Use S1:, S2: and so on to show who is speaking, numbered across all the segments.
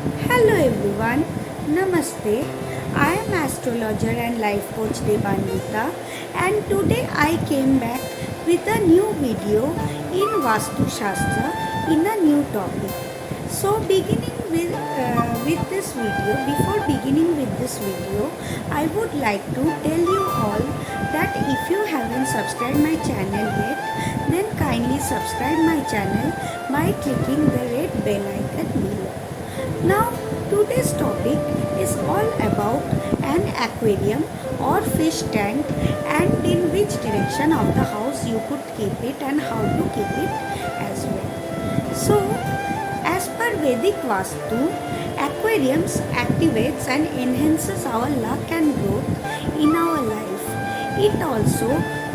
S1: Hello everyone, Namaste. I am astrologer and life coach Debanvita, and today I came back with a new video in Vastu Shastra in a new topic. So before beginning with this video, I would like to tell you all that if you haven't subscribed my channel yet, then kindly subscribe my channel by clicking the red bell icon below. Now, today's topic is all about an aquarium or fish tank and in which direction of the house you could keep it and how to keep it as well. So, as per Vedic Vastu, aquariums activates and enhances our luck and growth in our life. It also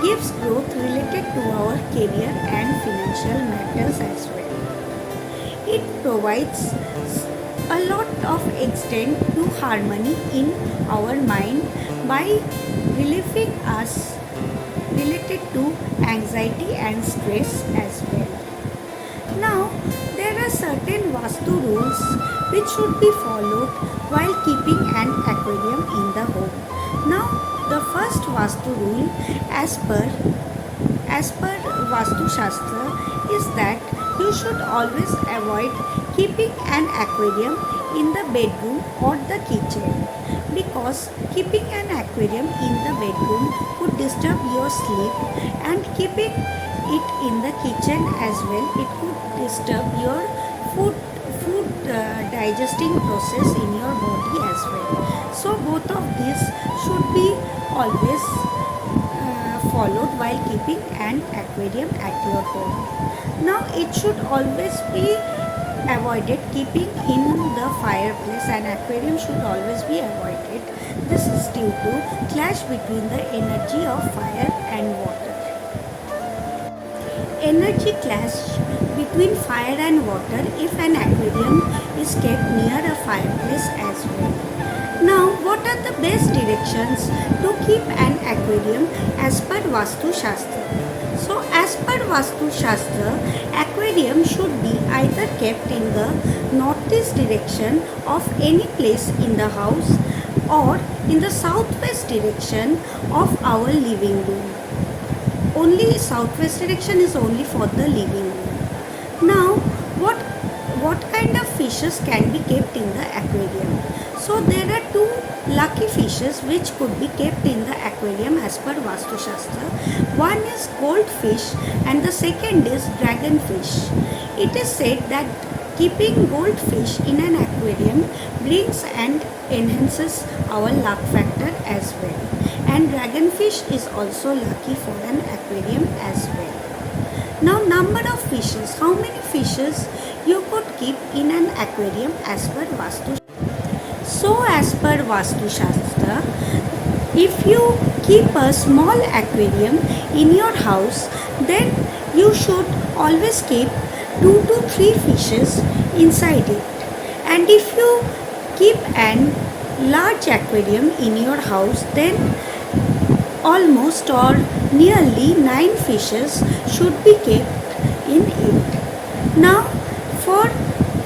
S1: gives growth related to our career and financial matters as well. It provides a lot of extent to harmony in our mind by relieving us related to anxiety and stress as well. Now, there are certain Vastu rules which should be followed while keeping an aquarium in the home. Now, the first Vastu rule as per Vastu Shastra is that you should always avoid keeping an aquarium in the bedroom or the kitchen, because keeping an aquarium in the bedroom could disturb your sleep, and keeping it in the kitchen as well, it could disturb your food digesting process in your body as well. So both of these should be always followed while keeping an aquarium at your home. Now, it should always be avoided keeping in the fireplace. An aquarium should always be avoided. This is due to clash between the energy of fire and water. Energy clash between fire and water if an aquarium is kept near a fireplace as well. Now, what are the best directions to keep an aquarium as per Vastu Shastra? So, as per Vastu Shastra, aquarium should be either kept in the northeast direction of any place in the house or in the southwest direction of our living room. Only southwest direction is only for the living room. Now, what kind of fishes can be kept in the aquarium? So there are two lucky fishes which could be kept in the aquarium as per Vastu Shastra. One is goldfish and the second is dragonfish. It is said that keeping goldfish in an aquarium brings and enhances our luck factor as well. And dragonfish is also lucky for an aquarium as well. Now, number of fishes. How many fishes you could keep in an aquarium as per Vastu? So, as per Vastu Shastra, if you keep a small aquarium in your house, then you should always keep 2 to 3 fishes inside it. And if you keep an large aquarium in your house, then almost or nearly 9 fishes should be kept in it. Now, for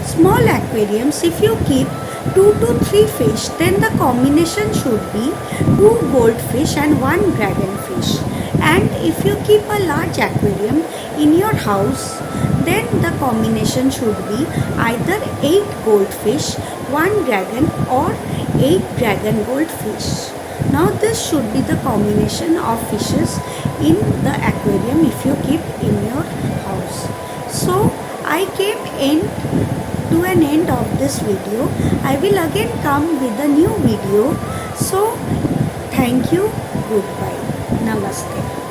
S1: small aquariums, if you keep 2 to 3 fish, then the combination should be 2 goldfish and 1 dragonfish. And if you keep a large aquarium in your house, then the combination should be either 8 goldfish, 1 dragon or 8 dragon goldfish. Now, this should be the combination of fishes in the aquarium if you keep in your house. So, I came to an end of this video. I will again come with a new video. So, thank you. Goodbye. Namaste.